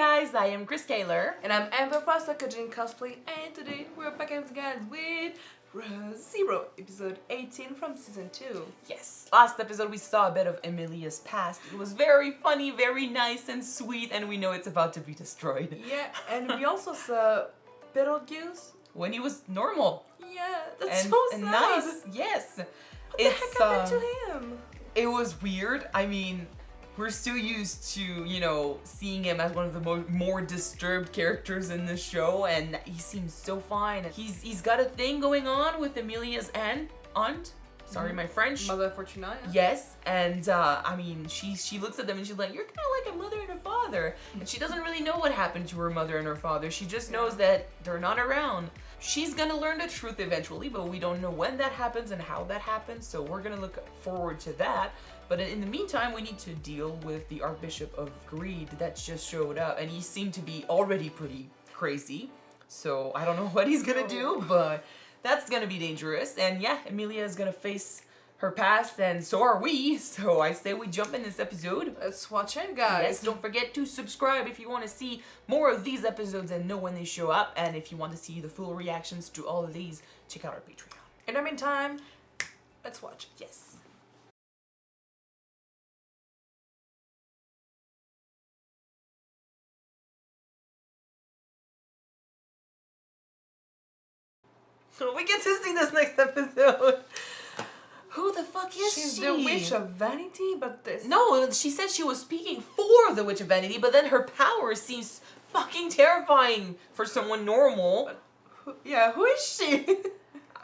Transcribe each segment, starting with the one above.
guys, I am Chris Kaler. And I'm Amber Foster, Kyuujin cosplay, and today we're back again with Zero, episode 18 from season 2. Yes, last episode we saw a bit of Emilia's past. It was very funny, very nice and sweet, and we know it's about to be destroyed. Yeah, and we also saw Betelgeuse. When he was normal. Yeah, that's so sad. And nice, yes. What the heck happened to him? It was weird. I mean, we're still used to, seeing him as one of the more disturbed characters in the show, and he seems so fine. He's got a thing going on with Emilia's aunt. Sorry, my French. Mother Fortuna. Yes, and I mean, she looks at them and she's like, "You're kind of like a mother and a father," and she doesn't really know what happened to her mother and her father. She just knows that they're not around. She's gonna learn the truth eventually, but we don't know when that happens and how that happens. So we're gonna look forward to that. But in the meantime, we need to deal with the Archbishop of Greed that just showed up, and he seemed to be already pretty crazy. So I don't know what he's gonna do, but that's gonna be dangerous. And yeah, Emilia is gonna face her past, and so are we. So I say we jump in this episode. Let's watch it, guys. Yes, don't forget to subscribe if you want to see more of these episodes and know when they show up. And if you want to see the full reactions to all of these, check out our Patreon. In the meantime, let's watch it. Yes. We get to see this next episode. Who the fuck is she? She's the Witch of Vanity, but this... No, she said she was speaking for the Witch of Vanity, but then her power seems fucking terrifying for someone normal. But who is she?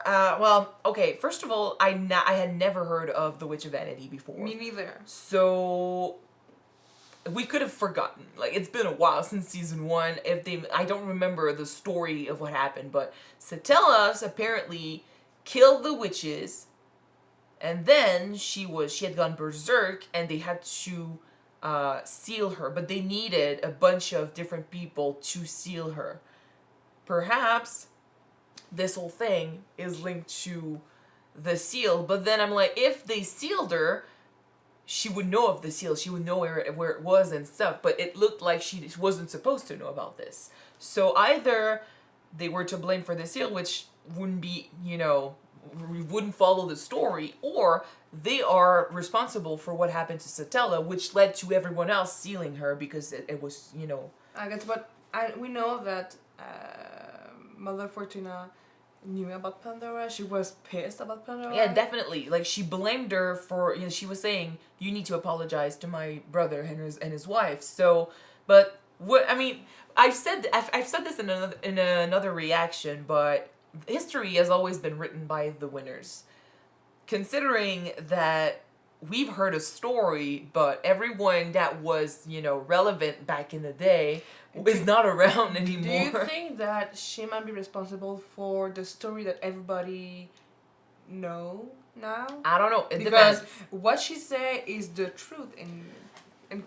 Well, okay, first of all, I had never heard of the Witch of Vanity before. Me neither. So we could have forgotten. Like, it's been a while since season 1. I don't remember the story of what happened, but Satella apparently killed the witches, and then she had gone berserk, and they had to seal her, but they needed a bunch of different people to seal her. Perhaps this whole thing is linked to the seal, but then I'm like, if they sealed her, she would know of the seal, she would know where it was and stuff, but it looked like she wasn't supposed to know about this. So either they were to blame for the seal, which wouldn't be, wouldn't follow the story, or they are responsible for what happened to Satella, which led to everyone else sealing her because it was, I guess, but we know that Mother Fortuna knew about Pandora. She was pissed about Pandora. Yeah, definitely. Like, she blamed her for, she was saying, "You need to apologize to my brother and his wife." So, but what I mean, I've said this in another reaction, but history has always been written by the winners. Considering that we've heard a story, but everyone that was, relevant back in the day is not around anymore. Do you think that she might be responsible for the story that everybody know now? I don't know. It because depends. What she say is the truth.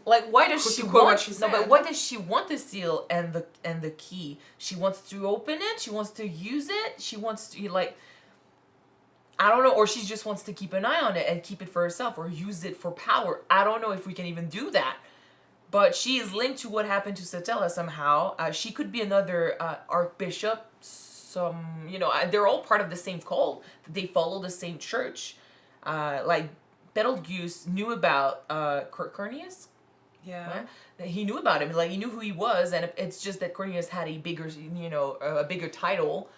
Like, why does she want? What she said. No, but why does she want the seal and the key? She wants to open it. She wants to use it. She wants to I don't know, or she just wants to keep an eye on it and keep it for herself or use it for power. I don't know if we can even do that. But she is linked to what happened to Satella somehow. She could be another archbishop. They're all part of the same cult. They follow the same church. Like, Betelgeuse knew about Cornelius. Yeah. He knew about him. Like, he knew who he was, and it's just that Cornelius had a bigger, a bigger title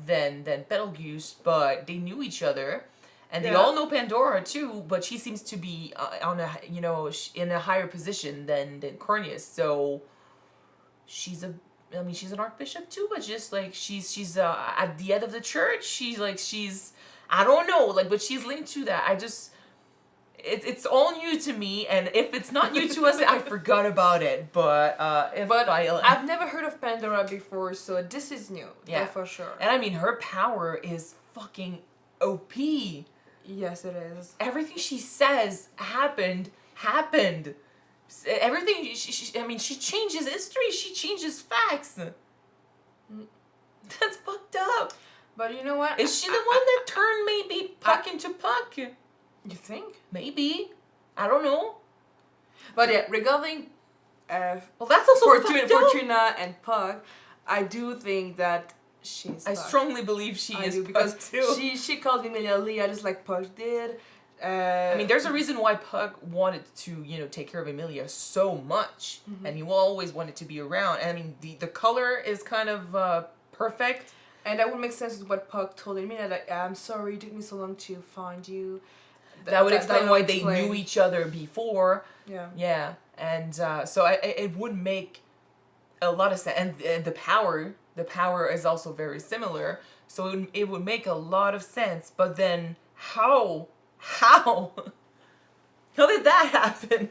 than Betelgeuse, but they knew each other. And they all know Pandora too, but she seems to be in a higher position than Cornelius. So she's an archbishop too, but just like she's at the head of the church. She's I don't know, but she's linked to that. It's all new to me, and if it's not new to us, I forgot about it. But I've never heard of Pandora before, so this is new. Yeah, for sure. And I mean, her power is fucking OP. Yes, it is. Everything she says happened. Everything, she changes history. She changes facts. That's fucked up. But you know what? Is she the one that turned maybe Puck into Puck? You think? Maybe. I don't know. But yeah, regarding Well, that's also fucked up. Fortuna and Puck, I do think that she's I Puck. strongly believe she is because Puck too. she called Emilia Leah just like Puck did. I mean, there's a reason why Puck wanted to, take care of Emilia so much, and he will always wanted to be around. And I mean, the color is kind of perfect. And that would make sense with what Puck told Emilia, that I'm sorry it took me so long to find you. That would explain why they knew each other before. Yeah. Yeah, and so it would make a lot of sense. And the power is also very similar. So it would make a lot of sense. But then how did that happen?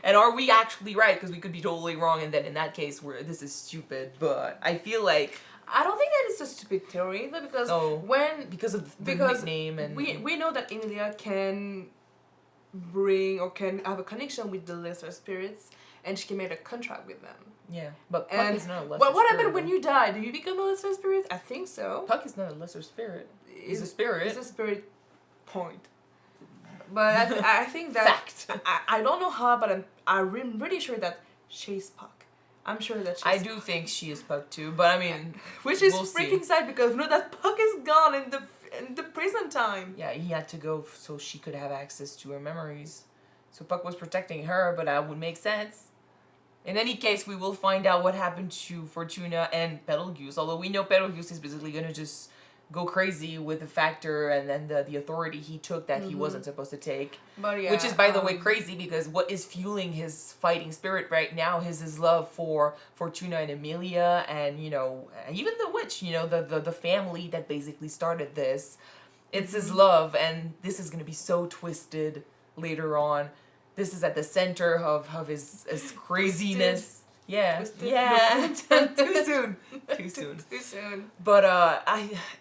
And are we actually right? Because we could be totally wrong, and then in that case, this is stupid. But I feel like I don't think that it's a stupid theory though, because because of the nickname, and we know that Emilia can bring or can have a connection with the lesser spirits, and she can make a contract with them. Yeah, but Puck is not a lesser But what spirit. happened when you die? Do you become a lesser spirit? I think so. Puck is not a lesser spirit. He's a spirit. It's a spirit point. But I think that fact. I don't know how, but I'm pretty sure that she's Puck. I'm sure that she's I do think she is Puck too, but I mean, which is we'll freaking see. sad because know that Puck is gone in the prison time. Yeah, he had to go so she could have access to her memories. So Puck was protecting her, but that would make sense. In any case, we will find out what happened to Fortuna and Betelgeuse. Although we know Betelgeuse is basically gonna just go crazy with the factor and then the authority he took that he wasn't supposed to take. But yeah, which is, by the way, crazy because what is fueling his fighting spirit right now is his love for Fortuna and Emilia and, even the witch, the family that basically started this. It's his love, and this is going to be so twisted later on. This is at the center of his craziness. Yeah. Twisted. Yeah. No. Too soon. Too soon. But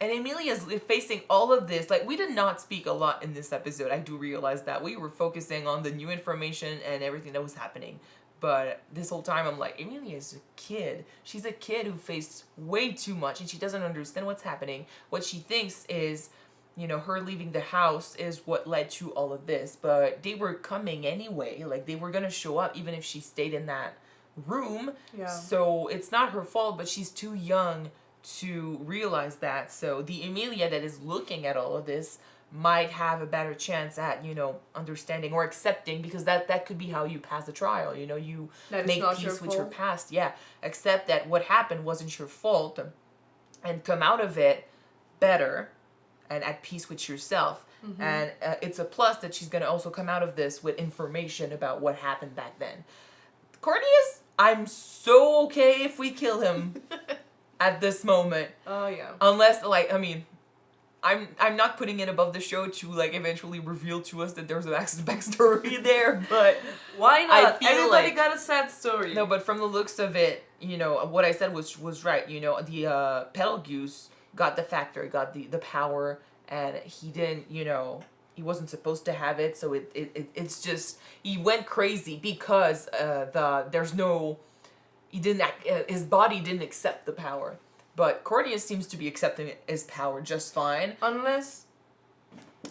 and Emilia's facing all of this. Like, we did not speak a lot in this episode. I do realize that we were focusing on the new information and everything that was happening. But this whole time I'm like, Emilia is a kid. She's a kid who faced way too much and she doesn't understand what's happening. What she thinks is, her leaving the house is what led to all of this. But they were coming anyway. Like, they were gonna show up even if she stayed in that room. Yeah. So it's not her fault, but she's too young to realize that. So the Emilia that is looking at all of this might have a better chance at, understanding or accepting, because that could be how you pass the trial. You that make peace with your past. Yeah. Accept that what happened wasn't your fault and come out of it better and at peace with yourself. Mm-hmm. And it's a plus that she's going to also come out of this with information about what happened back then. Cornelius, I'm so okay if we kill him at this moment. Oh yeah. Unless, I'm not putting it above the show to eventually reveal to us that there's a backstory there, but why not? I feel Everybody got a sad story. No, but from the looks of it, what I said was right. The Betelgeuse got the factor, got the power, and he didn't, he wasn't supposed to have it, so it's just he went crazy because his body didn't accept the power. But Cornelius seems to be accepting his power just fine. Unless,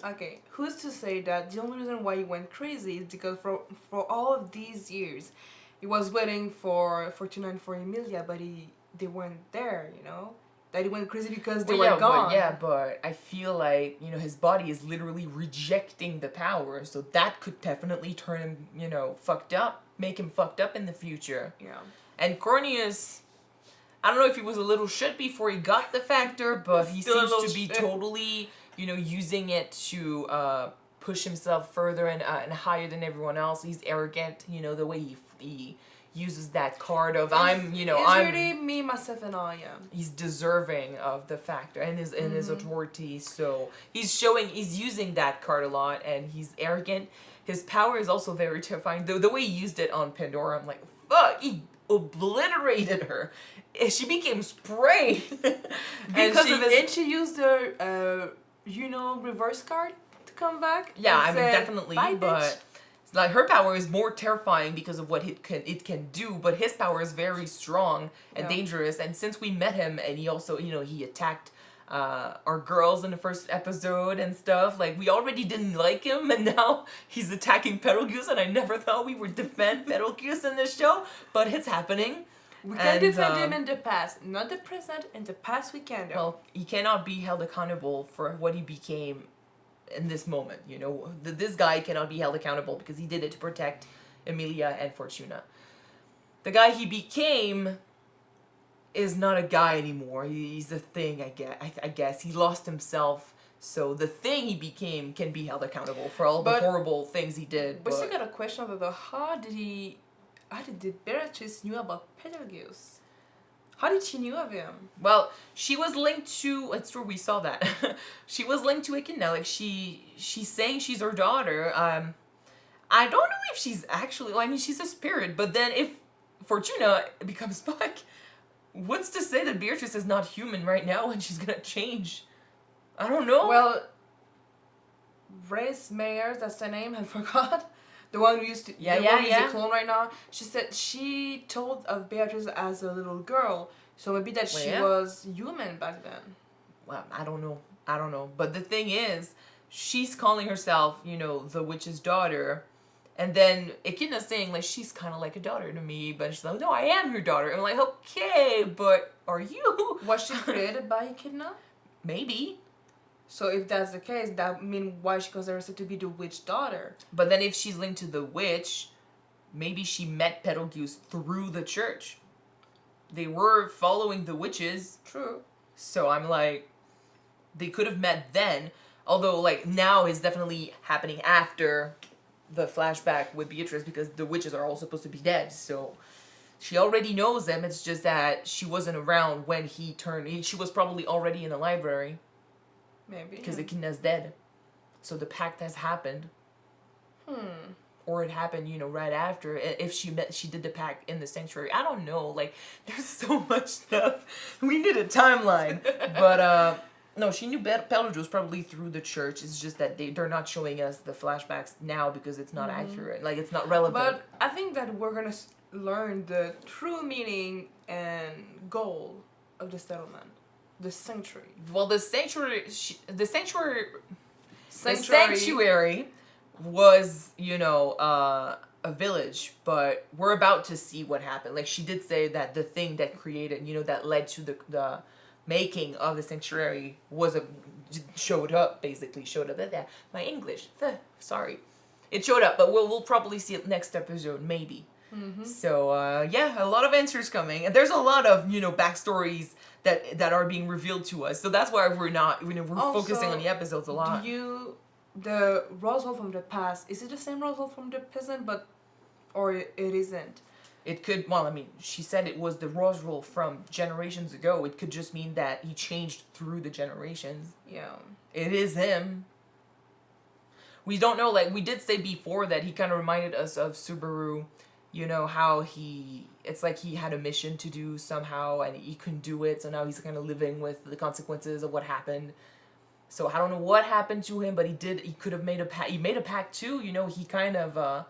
okay, who's to say that the only reason why he went crazy is because for all of these years, he was waiting for Fortuna and for Emilia, but they weren't there, That he went crazy because they were gone. But I feel like, his body is literally rejecting the power, so that could definitely turn him, fucked up, make him fucked up in the future. Yeah. And Cornelius, I don't know if he was a little shit before he got the factor, but he seems to be totally, using it to push himself further and higher than everyone else. He's arrogant, the way he uses that card of I'm really me, myself, and I am. He's deserving of the factor and his authority, so he's using that card a lot, and he's arrogant. His power is also very terrifying. The way he used it on Pandora, I'm like, fuck, he obliterated her. She became spray. And she used her reverse card to come back. Yeah, definitely, but like her power is more terrifying because of what it can do, but his power is very strong and dangerous. And since we met him, and he also he attacked our girls in the first episode and stuff. Like, we already didn't like him, and now he's attacking Betelgeuse, and I never thought we would defend Betelgeuse in this show, but it's happening. We can defend him in the past, not the present. In the past, we can. Though. Well, he cannot be held accountable for what he became in this moment. You know, this guy cannot be held accountable because he did it to protect Emilia and Fortuna. The guy he became is not a guy anymore. He's a thing, I guess. He lost himself, so the thing he became can be held accountable for all the horrible things he did. But still got a question though. How did the Beatrice knew about Betelgeuse? How did she knew of him? Well, she was linked to. It's true, we saw that. She was linked to Echidna. Like she's saying she's her daughter. I don't know if she's actually. Well, I mean, she's a spirit. But then if Fortuna becomes Puck, what's to say that Beatrice is not human right now and she's gonna change? I don't know. Well, Race Mayers, that's the name. I forgot. The one who used to, the one who's a clone right now. She said she told of Beatrice as a little girl, so maybe that she was human back then. Well, I don't know. But the thing is, she's calling herself, you know, the witch's daughter, and then Echidna's saying like she's kind of like a daughter to me, but she's like, no, I am your daughter. And I'm like, okay, but are you? Was she created by Echidna? Maybe. So if that's the case, that means why she considers herself to be the witch daughter. But then if she's linked to the witch, maybe she met Betelgeuse through the church. They were following the witches. True. So I'm like, they could have met then. Although, like, now is definitely happening after the flashback with Beatrice because the witches are all supposed to be dead. So she already knows them. It's just that she wasn't around when he turned. She was probably already in the library. Maybe. Because Echidna's dead. So the pact has happened. Or it happened, you know, right after. If she did the pact in the sanctuary. I don't know. Like, there's so much stuff. We need a timeline. But, no, she knew Betelgeuse probably through the church. It's just that they're not showing us the flashbacks now because it's not accurate. Like, it's not relevant. But I think that we're going to learn the true meaning and goal of the settlement. The sanctuary. Well, the sanctuary was, you know, a village, but we're about to see what happened. Like, she did say that the thing that created, you know, that led to the making of the sanctuary showed up. My English, sorry. It showed up, but we'll probably see it next episode, maybe. So, yeah, a lot of answers coming. And there's a lot of, you know, backstories that are being revealed to us. So that's why we're also, focusing on the episodes a lot. The Roswell from the past, is it the same Roswell from the present, or it isn't? It could, well, I mean, she said it was the Roswell from generations ago. It could just mean that he changed through the generations. Yeah. It is him. We don't know, like, we did say before that he kind of reminded us of Subaru. You know, how it's like he had a mission to do somehow and he couldn't do it. So now he's kind of living with the consequences of what happened. So I don't know what happened to him, but he could have made a pact. He made a pact too. You know, he kind of,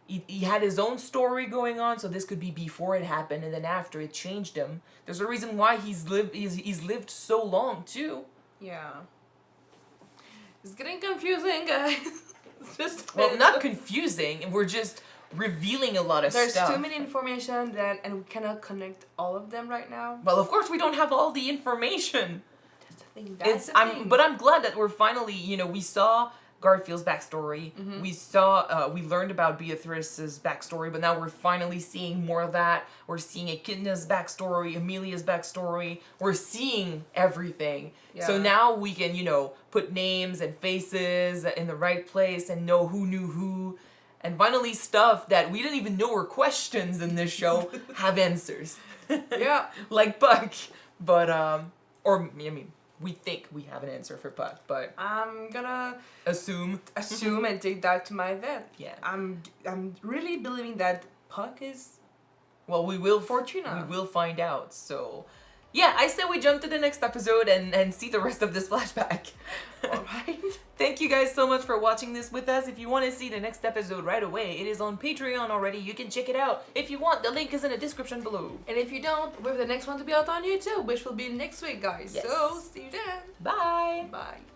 he had his own story going on. So this could be before it happened. And then after it changed him. There's a reason why he's lived so long too. Yeah. It's getting confusing, guys. Well, not confusing. We're just revealing a lot of stuff. There's too many information and we cannot connect all of them right now. Well, of course we don't have all the information. That's the thing. That's the thing. But I'm glad that we're finally, you know, we saw Garfield's backstory. We learned about Beatrice's backstory, but now we're finally seeing more of that. We're seeing Echidna's backstory, Emilia's backstory. We're seeing everything. Yeah. So now we can, you know, put names and faces in the right place and know who knew who. And finally, stuff that we didn't even know were questions in this show have answers. Yeah. Like Puck. But, or, I mean, we think we have an answer for Puck, but... I'm gonna... Assume and take that to my vet. Yeah. I'm really believing that Puck is... Well, we will... Fortuna. We will find out, so... Yeah, I say we jump to the next episode and see the rest of this flashback. Alright. Thank you guys so much for watching this with us. If you want to see the next episode right away, it is on Patreon already. You can check it out. If you want, the link is in the description below. And if you don't, we have the next one to be out on YouTube, which will be next week, guys. Yes. So, see you then. Bye. Bye.